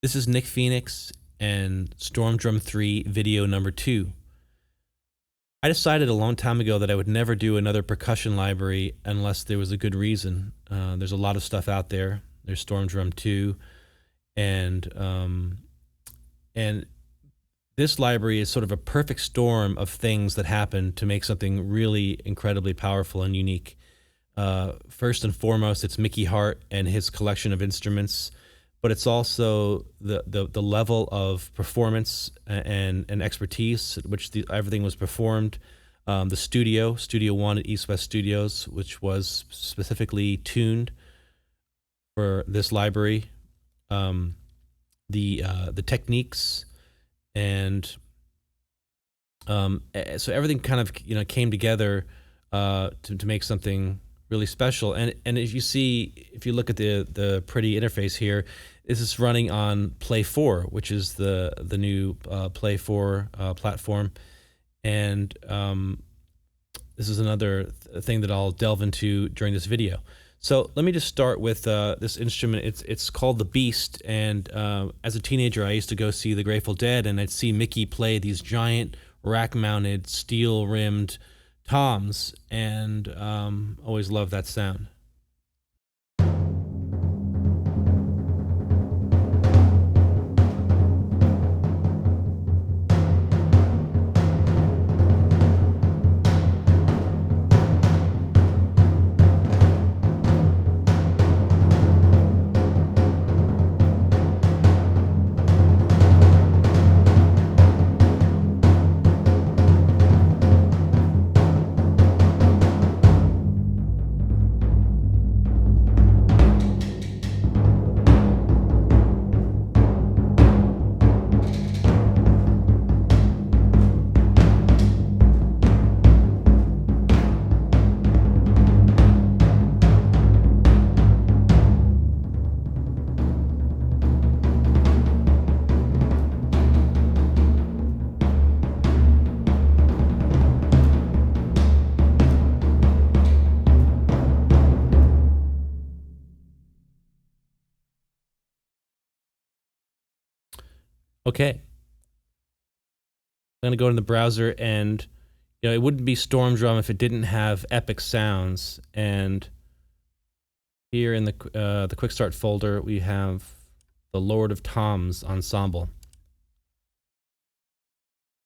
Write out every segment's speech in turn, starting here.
This is Nick Phoenix and Storm Drum 3 video number 2. I decided a long time ago that I would never do another percussion library unless there was a good reason. There's a lot of stuff out there. There's Storm Drum 2, and this library is sort of a perfect storm of things that happen to make something really incredibly powerful and unique. First and foremost, it's Mickey Hart and his collection of instruments, but it's also the level of performance and expertise at which everything was performed. The Studio 1 at EastWest Studios, which was specifically tuned for this library. The techniques, and so everything kind of came together to make something really special. And as you see, if you look at the pretty interface here, this is running on Play 4, which is the new Play 4 platform. And this is another thing that I'll delve into during this video. So let me just start with this instrument. It's called the Beast, and as a teenager I used to go see the Grateful Dead, and I'd see Mickey play these giant rack-mounted steel-rimmed toms, and always loved that sound. Okay, I'm going to go in the browser, and it wouldn't be Storm Drum if it didn't have epic sounds. And here in the Quick Start folder, we have the Lord of Toms Ensemble.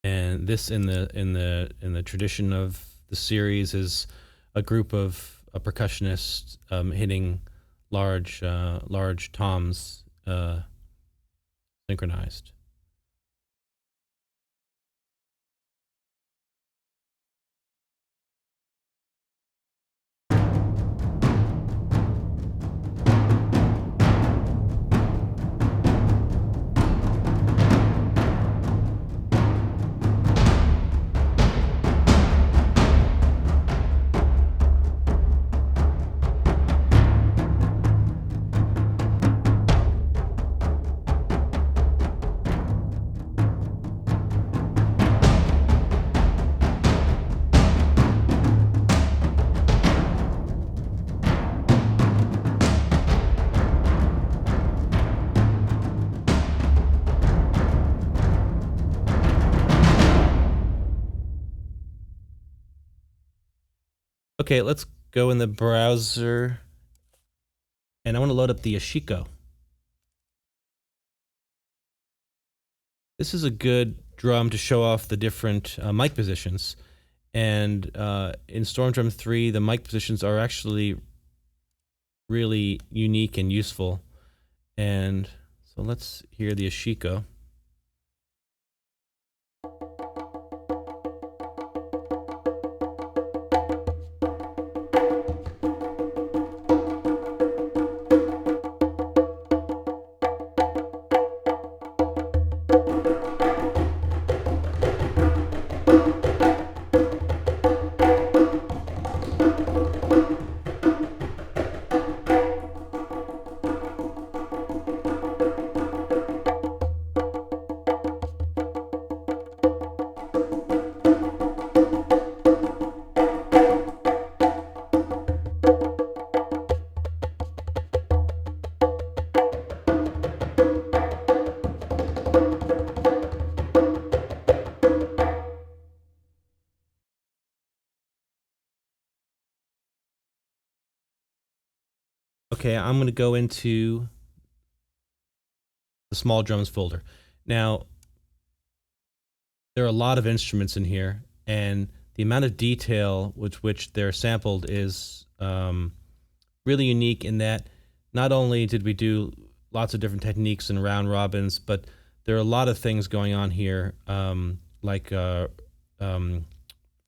And this, in the tradition of the series, is a group of percussionists hitting large toms synchronized. Okay, let's go in the browser, and I want to load up the Ashiko. This is a good drum to show off the different mic positions, and in Storm Drum 3, the mic positions are actually really unique and useful. And so let's hear the Ashiko. okay, I'm going to go into the small drums folder. Now, there are a lot of instruments in here, and the amount of detail with which they're sampled is really unique in that not only did we do lots of different techniques and round robins, but there are a lot of things going on here, like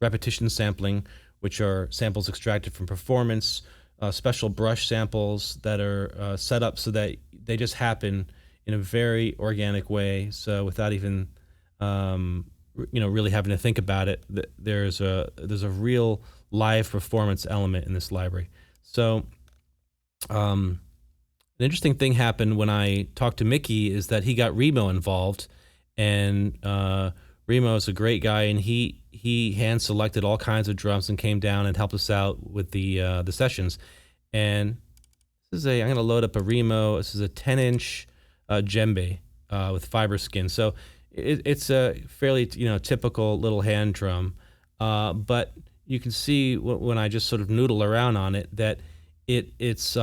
repetition sampling, which are samples extracted from performance, special brush samples that are set up so that they just happen in a very organic way. So without even really having to think about it, there's a real live performance element in this library. So an interesting thing happened when I talked to Mickey is that he got Remo involved, and Remo is a great guy, and he hand selected all kinds of drums and came down and helped us out with the sessions. And this is I'm going to load up a Remo. This is a 10-inch djembe with fiber skin. So it's a fairly typical little hand drum, but you can see when I just sort of noodle around on it that it's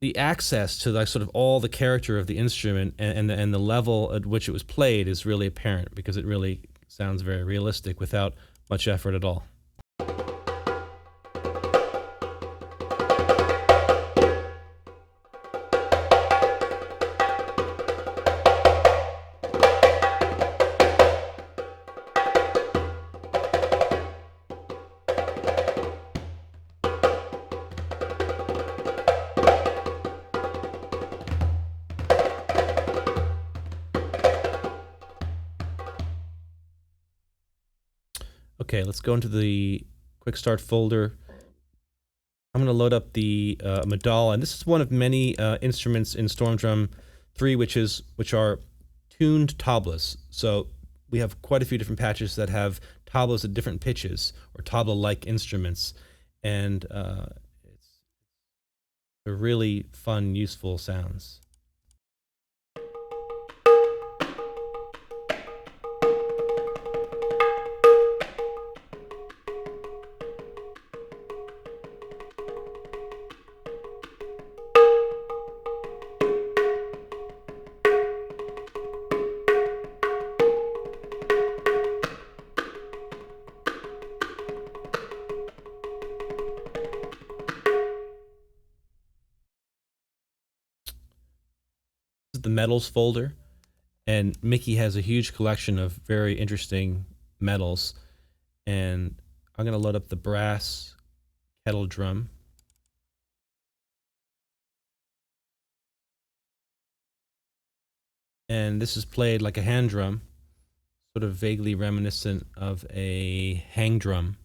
the access to like sort of all the character of the instrument and the level at which it was played is really apparent, because it really sounds very realistic without much effort at all. Okay, let's go into the quick start folder. I'm going to load up the Madal, and this is one of many instruments in Storm Drum 3 which are tuned tablas. So we have quite a few different patches that have tablas at different pitches, or tabla-like instruments, and they're really fun, useful sounds. The medals folder, and Mickey has a huge collection of very interesting medals, and I'm going to load up the brass kettle drum. And this is played like a hand drum, sort of vaguely reminiscent of a hang drum.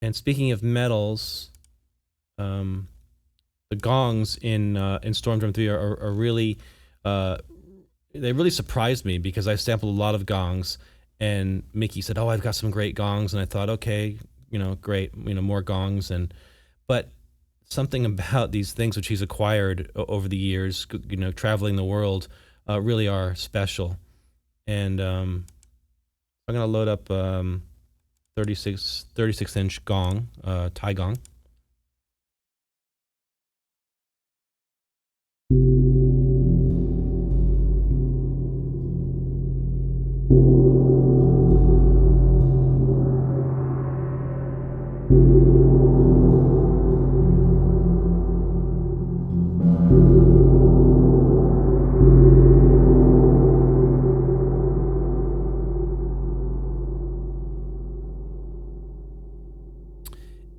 And speaking of metals, the gongs in Storm Drum 3 are really they really surprised me, because I sampled a lot of gongs, and Mickey said, "Oh, I've got some great gongs," and I thought, okay, great, more gongs, but something about these things which he's acquired over the years, traveling the world, really are special. And I'm gonna load up 36-inch gong, Thai gong.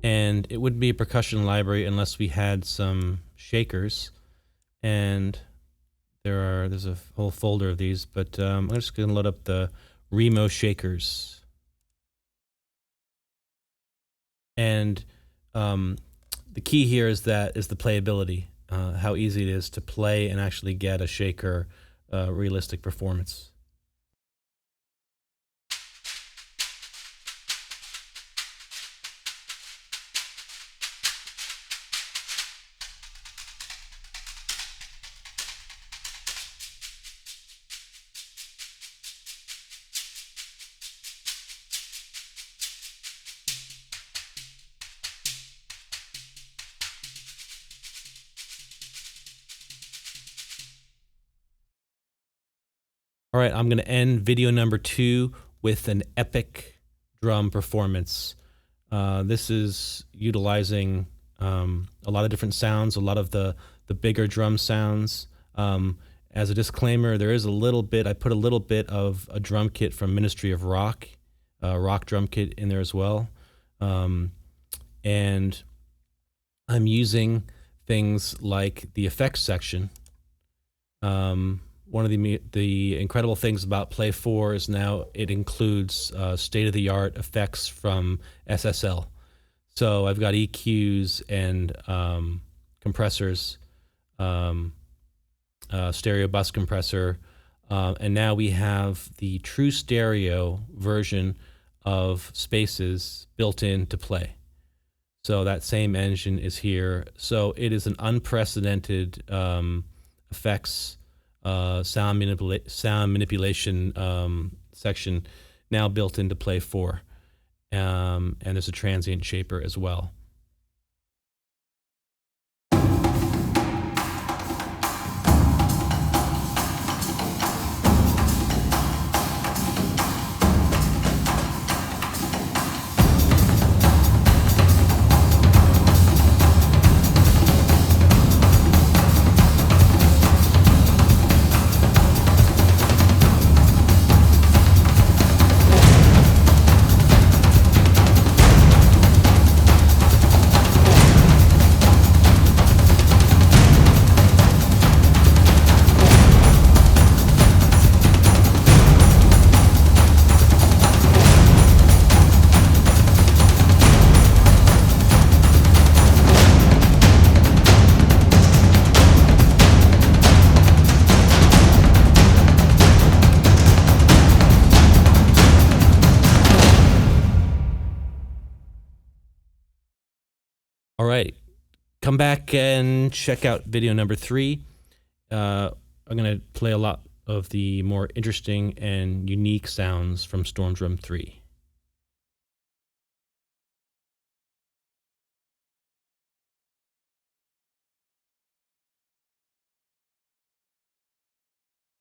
And it wouldn't be a percussion library unless we had some shakers. And there's a whole folder of these, but I'm just going to load up the Remo shakers. And the key here is the playability, how easy it is to play and actually get a shaker realistic performance. All right, I'm going to end video number 2 with an epic drum performance. This is utilizing a lot of different sounds, a lot of the bigger drum sounds. As a disclaimer, there is a little bit, I put a little bit of a drum kit from Ministry of Rock, rock drum kit in there as well. And I'm using things like the effects section. One of the incredible things about Play 4 is now it includes state-of-the-art effects from SSL. So I've got EQs and compressors, stereo bus compressor, and now we have the true stereo version of Spaces built into Play. So that same engine is here. So it is an unprecedented effects sound manipulation section now built into Play 4, and there's a transient shaper as well. All right, come back and check out video number 3. I'm going to play a lot of the more interesting and unique sounds from Storm Drum 3.